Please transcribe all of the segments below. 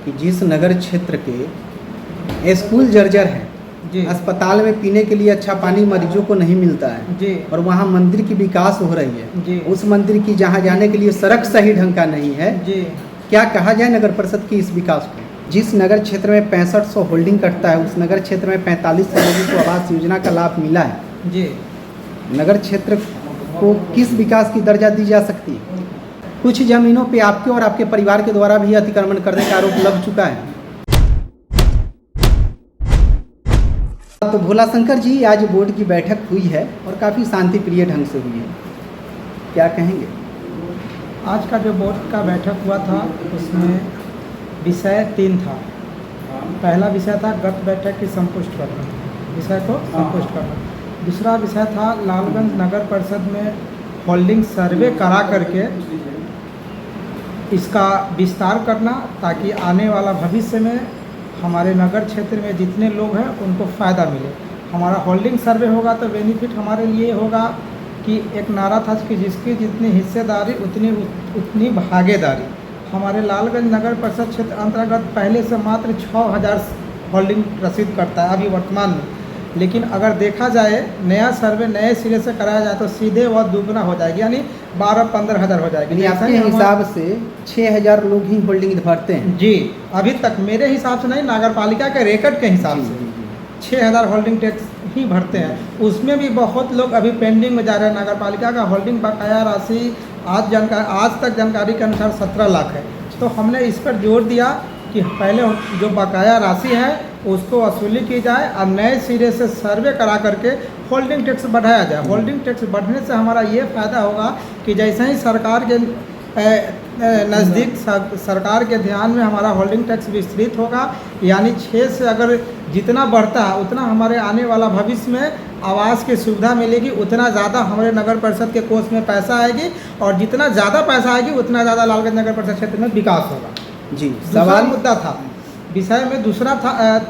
कि जिस नगर क्षेत्र के स्कूल जर्जर हैं, जी अस्पताल में पीने के लिए अच्छा पानी मरीजों को नहीं मिलता है जी और वहाँ मंदिर की विकास हो रही है, जी उस मंदिर की जहाँ जाने के लिए सड़क सही ढंग का नहीं है, जी क्या कहा जाए नगर परिषद की इस विकास को? जिस नगर क्षेत्र में 6500 होल्डिंग कटता है, उस नगर क्षेत्र में 4500 लोगों को आवास योजना का लाभ मिला है। जी नगर क्षेत्र को किस विकास की दर्जा दी जा सकती है? कुछ जमीनों पे आपके और आपके परिवार के द्वारा भी अतिक्रमण करने का आरोप लग चुका है। तो भोला शंकर जी, आज बोर्ड की बैठक हुई है और काफ़ी शांति प्रिय ढंग से हुई है, क्या कहेंगे? आज का जो बोर्ड का बैठक हुआ था उसमें विषय 3 था। पहला विषय था गत बैठक की संपुष्ट करना, विषय को संपुष्ट करना। दूसरा विषय था लालगंज नगर परिषद में होल्डिंग सर्वे करा करके इसका विस्तार करना, ताकि आने वाला भविष्य में हमारे नगर क्षेत्र में जितने लोग हैं उनको फ़ायदा मिले। हमारा होल्डिंग सर्वे होगा तो बेनिफिट हमारे लिए होगा कि एक नारा था कि जिसकी जितनी हिस्सेदारी उतनी भागीदारी। हमारे लालगंज नगर परिषद क्षेत्र अंतर्गत पहले से मात्र 6000 होल्डिंग रसीद करता है अभी वर्तमान में, लेकिन अगर देखा जाए नया सर्वे नए सिरे से कराया जाए तो सीधे वह दुगना हो जाएगी, यानी 12-15 हज़ार हो जाएगी। आपके हिसाब से 6000 लोग ही होल्डिंग भरते हैं? जी, अभी तक मेरे हिसाब से नहीं, नगर पालिका के रिकॉर्ड के हिसाब से 6000 होल्डिंग टैक्स ही भरते हैं। उसमें भी बहुत लोग अभी पेंडिंग में जा रहे हैं। नगर पालिका का होल्डिंग बकाया राशि आज तक जानकारी के अनुसार 17 लाख है। तो हमने इस पर जोर दिया कि पहले जो बकाया राशि है उसको वसूली की जाए और नए सिरे से सर्वे करा करके होल्डिंग टैक्स बढ़ाया जाए। होल्डिंग टैक्स बढ़ने से हमारा ये फ़ायदा होगा कि जैसे ही सरकार के नज़दीक सरकार के ध्यान में हमारा होल्डिंग टैक्स विस्तृत होगा, यानी 6 से अगर जितना बढ़ता है उतना हमारे आने वाला भविष्य में आवास की सुविधा मिलेगी, उतना ज़्यादा हमारे नगर परिषद के कोष में पैसा आएगी और जितना ज़्यादा पैसा आएगी उतना ज़्यादा लालगंज नगर परिषद क्षेत्र में विकास होगा। जी, सवाल मुद्दा था विषय में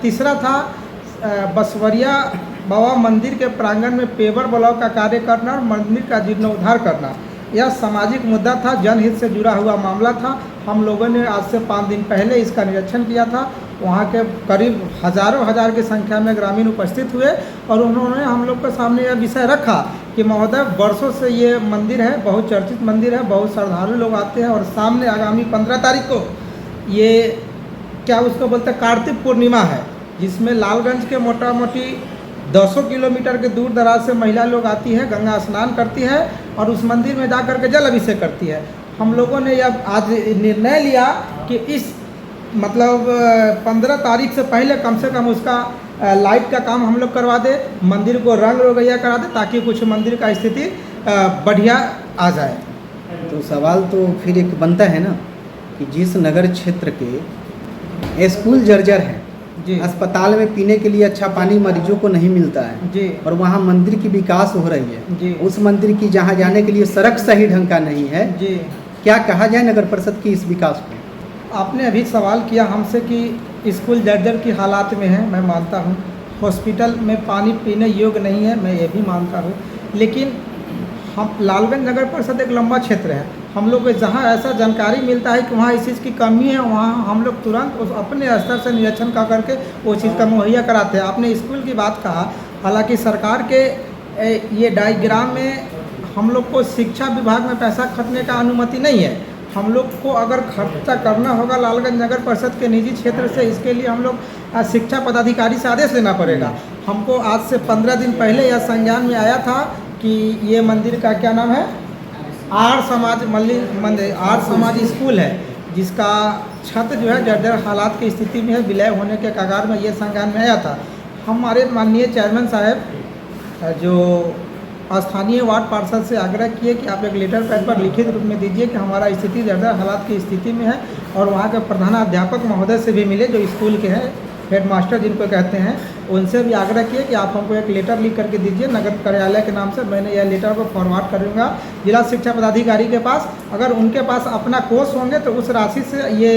तीसरा था बसवरिया बाबा मंदिर के प्रांगण में पेवर ब्लॉक का कार्य करना और मंदिर का जीर्णोद्धार करना। यह सामाजिक मुद्दा था, जनहित से जुड़ा हुआ मामला था। हम लोगों ने आज से 5 दिन पहले इसका निरीक्षण किया था। वहाँ के करीब हज़ारों की संख्या में ग्रामीण उपस्थित हुए और उन्होंने हम लोग के सामने यह विषय रखा कि महोदय, वर्षों से ये मंदिर है, बहुत चर्चित मंदिर है, बहुत श्रद्धालु लोग आते हैं और सामने आगामी 15 तारीख को ये क्या उसको बोलते हैं कार्तिक पूर्णिमा है, जिसमें लालगंज के मोटा मोटी 200 किलोमीटर के दूर दराज से महिला लोग आती है, गंगा स्नान करती है और उस मंदिर में जा कर के जल अभिषेक करती है। हम लोगों ने यह आज निर्णय लिया कि इस 15 तारीख से पहले कम से कम उसका लाइट का काम हम लोग करवा दे, मंदिर को रंग रोगैया करा दे, ताकि कुछ मंदिर का स्थिति बढ़िया आ जाए। तो सवाल तो फिर एक बनता है ना कि जिस नगर क्षेत्र के स्कूल जर्जर हैं, अस्पताल में पीने के लिए अच्छा पानी मरीजों को नहीं मिलता है जी, और वहाँ मंदिर की विकास हो रही है जी, उस मंदिर की जहाँ जाने के लिए सड़क सही ढंग का नहीं है, जी, क्या कहा जाए नगर परिषद की इस विकास को? आपने अभी सवाल किया हमसे कि स्कूल जर्जर की हालात में है, मैं मानता हूँ। हॉस्पिटल में पानी पीने योग्य नहीं है, मैं ये भी मानता हूँ। लेकिन हम लालगंज नगर परिषद एक लंबा क्षेत्र है, हम लोग को जहाँ ऐसा जानकारी मिलता है कि वहाँ इस चीज़ की कमी है, वहाँ हम लोग तुरंत उस अपने स्तर से निरीक्षण कर करके वो चीज़ का मुहैया कराते हैं। आपने स्कूल की बात कहा, हालांकि सरकार के ये डायग्राम में हम लोग को शिक्षा विभाग में पैसा खर्चने का अनुमति नहीं है। हम लोग को अगर खर्चा करना होगा लालगंज नगर परिषद के निजी क्षेत्र से, इसके लिए हम लोग शिक्षा पदाधिकारी से आदेश लेना पड़ेगा। हमको आज से 15 दिन पहले यह संज्ञान में आया था कि ये मंदिर का क्या नाम है, आर्य समाज स्कूल है, जिसका छत जो है जर्जर हालात की स्थिति में है, विलय होने के कगार में ये संज्ञान में आया था। हमारे माननीय चेयरमैन साहब जो स्थानीय वार्ड पार्षद से आग्रह किए कि आप एक लेटर पैड पर लिखित रूप में दीजिए कि हमारा स्थिति जर्जर हालात की स्थिति में है, और वहाँ के प्रधानाध्यापक महोदय से भी मिले जो स्कूल के हैं, हेडमास्टर जिनको कहते हैं, उनसे भी आग्रह किए कि आप हमको एक लेटर लिख करके दीजिए नगर कार्यालय के नाम से। मैंने यह लेटर को फॉरवर्ड करूँगा जिला शिक्षा पदाधिकारी के पास। अगर उनके पास अपना कोष होंगे तो उस राशि से ये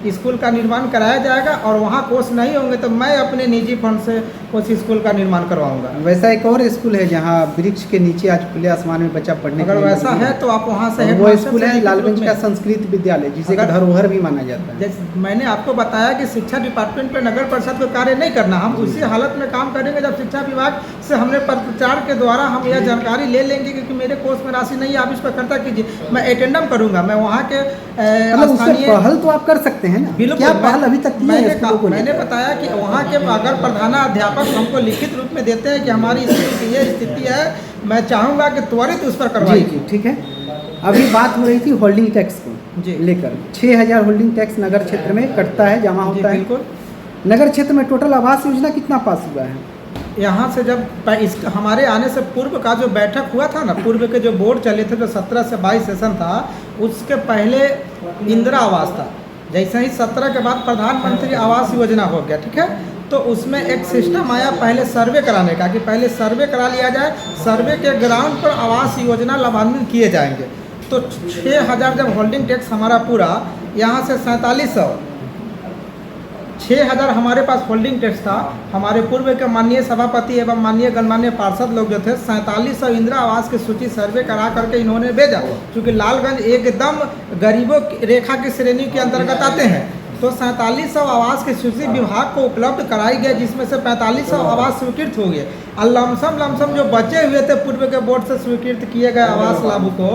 स्कूल का निर्माण कराया जाएगा, और वहाँ कोष नहीं होंगे तो मैं अपने निजी फंड से उस स्कूल का निर्माण करवाऊँगा। वैसा एक और स्कूल है जहाँ वृक्ष के नीचे आज खुले आसमान में बच्चा पढ़ने अगर वैसा है तो आप वहाँ से वो स्कूल है लालगंज का संस्कृत विद्यालय, जिसे धरोहर भी माना जाता है। जैसे मैंने आपको बताया कि शिक्षा डिपार्टमेंट पे नगर परिषद को कार्य नहीं करना, हम उसी हालत में काम करेंगे जब शिक्षा विभाग से हमने पत्रचार के द्वारा हम यह जानकारी ले लेंगे कि मेरे कोष में राशि नहीं है, आप इस पर खर्चा कीजिए। मैं अटेंडम करूंगा, मैं वहाँ के पहल तो आप कर सकते हैं ना। बिल्कुल, क्या पहल अभी तक मैंने बताया कि वहाँ के अगर प्रधानाध्यापक हमको लिखित रूप में देते हैं कि हमारी स्कूल की ये स्थिति है, मैं चाहूँगा कि त्वरित उस पर करवाइए। ठीक है। अभी बात हो रही थी होल्डिंग टैक्स को लेकर। 6000 होल्डिंग टैक्स नगर क्षेत्र में कटता है, जमा होता है। बिल्कुल। नगर क्षेत्र में टोटल आवास योजना कितना पास हुआ है? यहाँ से जब हमारे आने से पूर्व का जो बैठक हुआ था ना, पूर्व के जो बोर्ड चले थे, जो 17 से 22 सेशन था, उसके पहले इंदिरा आवास था। जैसे ही 17 के बाद प्रधानमंत्री आवास योजना हो गया, ठीक है, तो उसमें एक सिस्टम आया पहले सर्वे कराने का, कि पहले सर्वे करा लिया जाए, सर्वे के ग्राउंड पर आवास योजना लाभान्वित किए जाएंगे। तो 6000 जब होल्डिंग टैक्स हमारा पूरा, यहाँ से 4700, 6000 हमारे पास होल्डिंग टैक्स था। हमारे पूर्व के माननीय सभापति एवं माननीय गणमान्य पार्षद लोग जो थे, 4700 इंदिरा आवास की सूची सर्वे करा करके इन्होंने भेजा, क्योंकि लालगंज एकदम गरीबों की रेखा की श्रेणी के अंतर्गत आते हैं। तो 4700 आवास की सूची विभाग को उपलब्ध कराई गई, जिसमें से 4500 आवास स्वीकृत हो गए। और लमसम जो बचे हुए थे पूर्व के बोर्ड से स्वीकृत किए गए आवास लाभों को,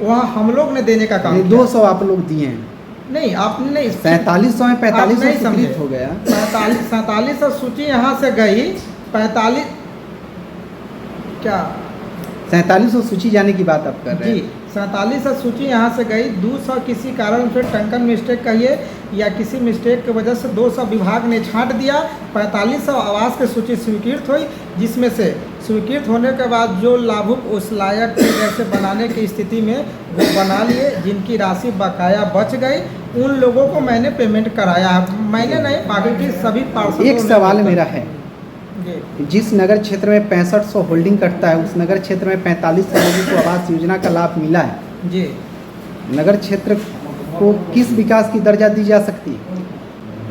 वहाँ हम लोग ने देने का काम किया। 200 आप लोग दिए हैं? नहीं, आपने नहीं। 4700 में 4500 स्वीकृत हो गया। 4700 सूची यहाँ से गई। 45 क्या 4700 सूची जाने की बात आप कर रहे हैं? जी, 4700 सूची यहाँ से गई। 200 किसी कारण से टंकन मिस्टेक कहिए या किसी मिस्टेक की वजह से 200 विभाग ने छांट दिया। 4500 आवास की सूची स्वीकृत हुई, जिसमें से स्वीकृत होने के बाद जो लाभुक उस लायक जैसे बनाने की स्थिति में वो बना लिए, जिनकी राशि बकाया बच गई, उन लोगों को मैंने पेमेंट कराया। मैंने नहीं, बाकी सभी पार्षदों। एक सवाल मेरा है, जिस नगर क्षेत्र में 6500 होल्डिंग कटता है, उस नगर क्षेत्र में 4500 लोगों को आवास योजना का लाभ मिला है जी। नगर क्षेत्र को किस विकास की दर्जा दी जा सकती है?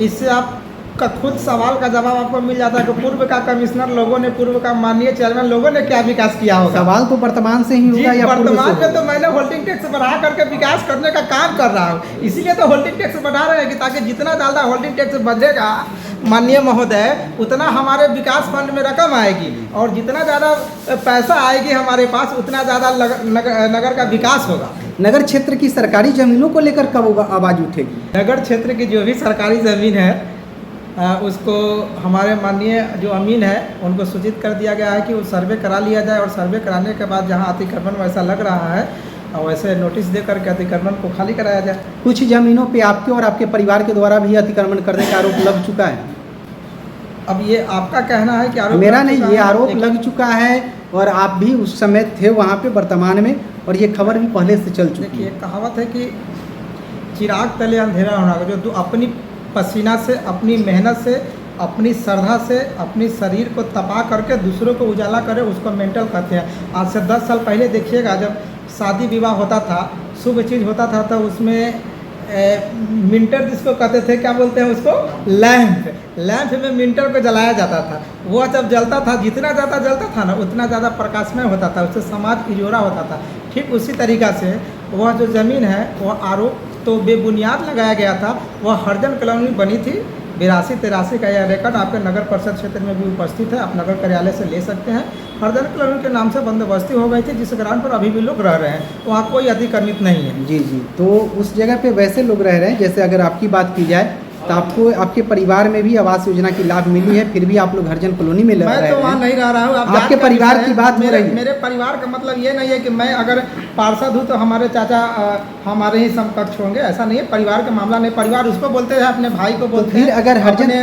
इससे आपका खुद सवाल का जवाब आपको मिल जाता है कि पूर्व का कमिश्नर लोगों ने, पूर्व का माननीय चेयरमैन लोगों ने क्या विकास किया होगा। सवाल तो वर्तमान से ही होगा या वर्तमान में तो मैंने होल्डिंग टैक्स बढ़ा करके विकास करने का काम कर रहा हूँ, इसीलिए तो होल्डिंग टैक्स बढ़ा रहे हैं कि ताकि जितना ज़्यादा होल्डिंग टैक्स बढ़ेगा माननीय महोदय, उतना हमारे विकास फंड में रकम आएगी, और जितना ज़्यादा पैसा आएगी हमारे पास, उतना ज़्यादा नगर का विकास होगा। नगर क्षेत्र की सरकारी ज़मीनों को लेकर कब आवाज़ उठेगी? नगर क्षेत्र की जो भी सरकारी ज़मीन है उसको हमारे माननीय जो अमीन है उनको सूचित कर दिया गया है कि वो सर्वे करा लिया जाए, और सर्वे कराने के बाद जहाँ अतिक्रमण वैसा लग रहा है वैसे नोटिस दे करके अतिक्रमण को खाली कराया जाए। कुछ ज़मीनों पे आपके और आपके परिवार के द्वारा भी अतिक्रमण करने का आरोप लग चुका है। अब ये आपका कहना है कि आरोप? मेरा नहीं, ये आरोप लग चुका है, और आप भी उस समय थे वहाँ पे वर्तमान में, और ये खबर भी पहले से चल चुकी है। देखिए, कहावत है कि चिराग तले अंधेरा होना, जो अपनी पसीना से, अपनी मेहनत से, अपनी श्रद्धा से, अपनी शरीर को तपा करके दूसरों को उजाला करे, उसको मेंटल कहते हैं। आज से 10 साल पहले देखिएगा, जब शादी विवाह होता था, शुभ चीज़ होता था, तो उसमें मिंटर जिसको कहते थे, क्या बोलते हैं उसको, लैंप में मिंटर को जलाया जाता था। वह जब जलता था, जितना ज़्यादा जलता था ना, उतना ज़्यादा प्रकाशमय होता था, उससे समाज इजोरा होता था। ठीक उसी तरीक़ा से वह जो ज़मीन है, वह आरोप तो बेबुनियाद लगाया गया था। वह हरजन कॉलोनी बनी थी, 82-83 का यह रिकॉर्ड आपके नगर परिषद क्षेत्र में भी उपस्थित है, आप नगर कार्यालय से ले सकते हैं। हरजन कॉलोनी के नाम से बंदोबस्ती हो गई थी, जिस ग्राउंड पर अभी भी लोग रह रहे हैं, वहाँ कोई अतिक्रमित नहीं है। जी, तो उस जगह पे वैसे लोग रह रहे हैं, जैसे अगर आपकी बात की जाए तो आपको आपके परिवार में भी आवास योजना की लाभ मिली है, फिर भी आप लोग हरजन कॉलोनी में रह रहे हैं। मैं तो वहाँ नहीं रह रहा हूँ। आपके परिवार की बात हो रही है। मेरे परिवार का मतलब ये नहीं है कि मैं अगर पार्षद हूँ तो हमारे चाचा हमारे ही समकक्ष होंगे, ऐसा नहीं है। परिवार का मामला नहीं, परिवार उसको बोलते हैं, अपने भाई को बोलते हैं, अगर हरजन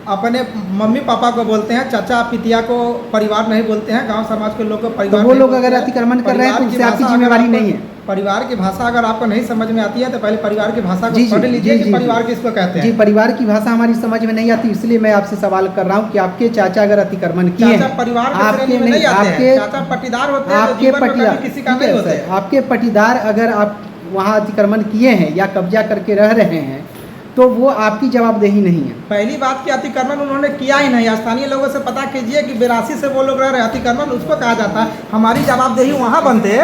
अपने मम्मी पापा को बोलते हैं, चाचा पितिया को परिवार नहीं बोलते हैं, गांव समाज के लोग को परिवार। तो वो लोग अगर अतिक्रमण कर रहे हैं तो उससे आपकी जिम्मेवारी नहीं है। परिवार की भाषा अगर आपको नहीं समझ में आती है तो पहले परिवार की भाषा जी, को पढ़ जी, लीजिए जी, कि जी, परिवार जी। किसको कहते जी, हैं। परिवार की भाषा हमारी समझ में नहीं आती, इसलिए मैं आपसे सवाल कर रहा हूँ कि आपके चाचा अगर अतिक्रमण किए चाचा हैं, परिवार के आपके श्रेणी में नहीं आते हैं, आपके चाचा पट्टीदार होते हैं जो आपके जीवन में पटीदार, कभी किसी का ठीक नहीं है होते सर, आपके पटीदार अगर आप वहाँ अतिक्रमण किए हैं या कब्जा करके रह रहे हैं तो वो आपकी जवाबदेही नहीं है। पहली बात कि अतिक्रमण उन्होंने किया ही नहीं। स्थानीय लोगों से पता कीजिए कि 82 से वो लोग रह रहे हैं, अतिक्रमण उसको कहा जाता है। हमारी जवाबदेही वहाँ बनते,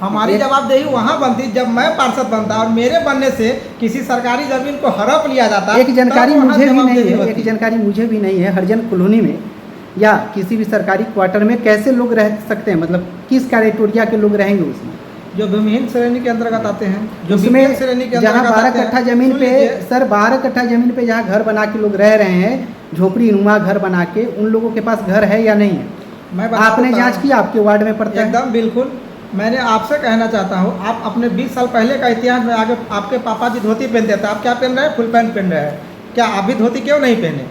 हमारी जवाबदेही वहाँ बनती जब मैं पार्षद बनता और मेरे बनने से किसी सरकारी जमीन को हड़प लिया जाता। एक जानकारी तब वहाँ मुझे भी नहीं जवाबदेही है, होती। एक जानकारी मुझे भी नहीं है, हरिजन कॉलोनी में या किसी भी सरकारी क्वार्टर में कैसे लोग रह सकते हैं, मतलब किस कैटेगोरिया के लोग रहेंगे उसमें? जो भूमिहीन श्रेणी के अंतर्गत आते हैं, जो उसमें BPL श्रेणी के जहाँ अंतर्गत 12 आते हैं। कट्ठा जमीन सुन पे लीजिए, सर 12 कट्ठा जमीन पे जहाँ घर बना के लोग रह रहे हैं, झोपड़ी नुमा घर बना के, उन लोगों के पास घर है या नहीं है? मैं बता आपने देता जांच हूँ। किया? आपके वार्ड में पड़ता है? एकदम बिल्कुल। मैंने आपसे कहना चाहता हूँ, आप अपने 20 साल पहले का इतिहास में आगे आपके पापा जी धोती पहनते थे, आप क्या पहन रहे हैं? फुल पैंट पहन रहे हैं। क्या आप भी धोती क्यों नहीं पहने?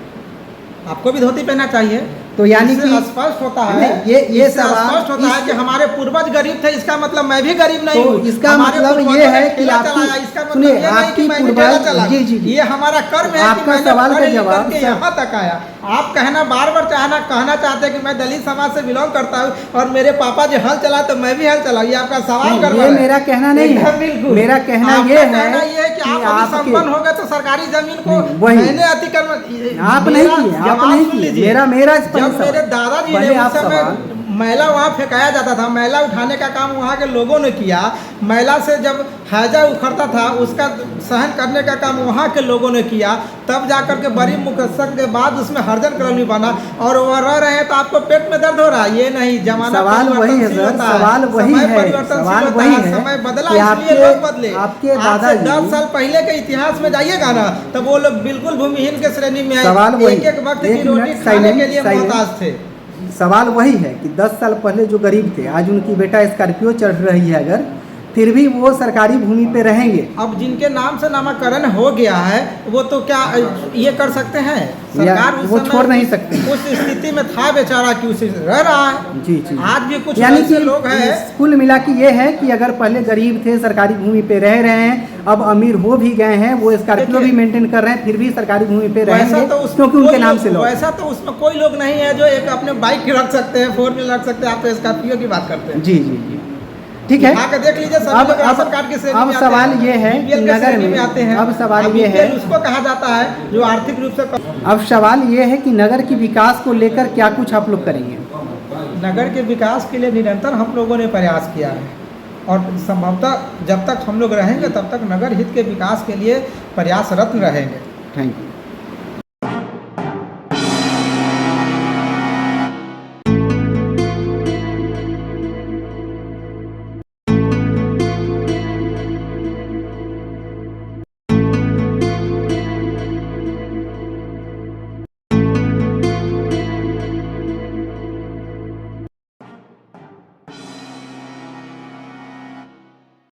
आपको भी धोती पहनना चाहिए। तो यानी इससे कि स्पष्ट होता है, नहीं, ये इससे सवाल स्पष्ट होता है कि हमारे पूर्वज गरीब थे, इसका मतलब मैं भी गरीब नहीं तो हूँ। इसका हमारे मतलब पूर्वजों ये ने है कि ठेला आपकी- चलाया, इसका मतलब सुनिए, ये नहीं कि आपकी मैं भी पूर्वज- ठेला चलाऊं। जी, जी, जी। ये हमारा कर्म है आपका कि मैंने सवाल का पढ़ लिख जवाब करके सर- यहाँ तक आया। आप कहना बार बार कहना चाहते हैं कि मैं दलित समाज से बिलोंग करता हूँ और मेरे पापा जी हल चला तो मैं भी हल चलाऊं। ये आपका सवाल नहीं, कर ये मेरा कहना नहीं है। मेरा कहना ये है कि आप अभी संपन्न हो गए तो सरकारी जमीन को नहीं, वही। मैंने अतिक्रमण आप नहीं किए, आप नहीं किए। मेरा स्पष्ट जब मेरे सवाल। दादाजी ने पहले आप उस समय सवाल- मैला वहाँ फेंकाया जाता था, मैला उठाने का काम वहाँ के लोगों ने किया। मैला से जब हैजा उखड़ता था उसका सहन करने का काम वहाँ के लोगों ने किया। तब जाकर के बड़ी मुकस्सर के बाद उसमें हरिजन कॉलोनी बना और वो रह रहे हैं तो आपको पेट में दर्द हो रहा है। ये नहीं, जमाना सवाल वही है सर, सवाल वही है, सवाल वही है समय बदला कि इसलिए लोग बदले। आपके आज से दादाजी 10 साल पहले के इतिहास में जाइएगा ना तब वो लोग बिल्कुल भूमिहीन के श्रेणी में सवाल आए। वही। एक वक्त की एक रोटी मिनट, खाने के साइलेंट, लिए साइलेंट। मोहताज थे। सवाल वही है कि 10 साल पहले जो गरीब थे, आज उनकी बेटा स्कॉर्पियो चढ़ रही है, अगर फिर भी वो सरकारी भूमि पे रहेंगे। अब जिनके नाम से नामाकरण हो गया है वो तो क्या ये कर सकते हैं? सरकार उस वो समय छोड़ नहीं सकते। उस स्थिति में था बेचारा कि उसे रह रहा है। जी जी। आज भी कुछ यानी ऐसे कि लोग हैं। कुल मिला के ये है कि अगर पहले गरीब थे, सरकारी भूमि पे रह रहे हैं, अब अमीर हो भी गए हैं, वो स्कॉर्पियो भी मेंटेन कर रहे हैं, फिर भी सरकारी भूमि पे रहेंगे क्योंकि उनके नाम से लोग। वैसा तो उसमें कोई लोग नहीं है जो एक अपने बाइक रख सकते हैं, 4 व्हीलर रख सकते हैं। आप तो स्कॉर्पियो की बात करते हैं। जी जी जी, ठीक है। आकर देख लीजिए, अब राशन कार्ड की श्रेणी अब में आते सवाल हैं, ये है BPL कि के नगर श्रेणी में आते हैं। अब सवाल अब ये है BPL उसको कहा जाता है जो आर्थिक रूप से अब सवाल ये है कि नगर की विकास को लेकर क्या कुछ आप लोग करेंगे? नगर के विकास के लिए निरंतर हम लोगों ने प्रयास किया है और संभवतः जब तक हम लोग रहेंगे तब तक नगर हित के विकास के लिए प्रयासरत रहेंगे। Thank you.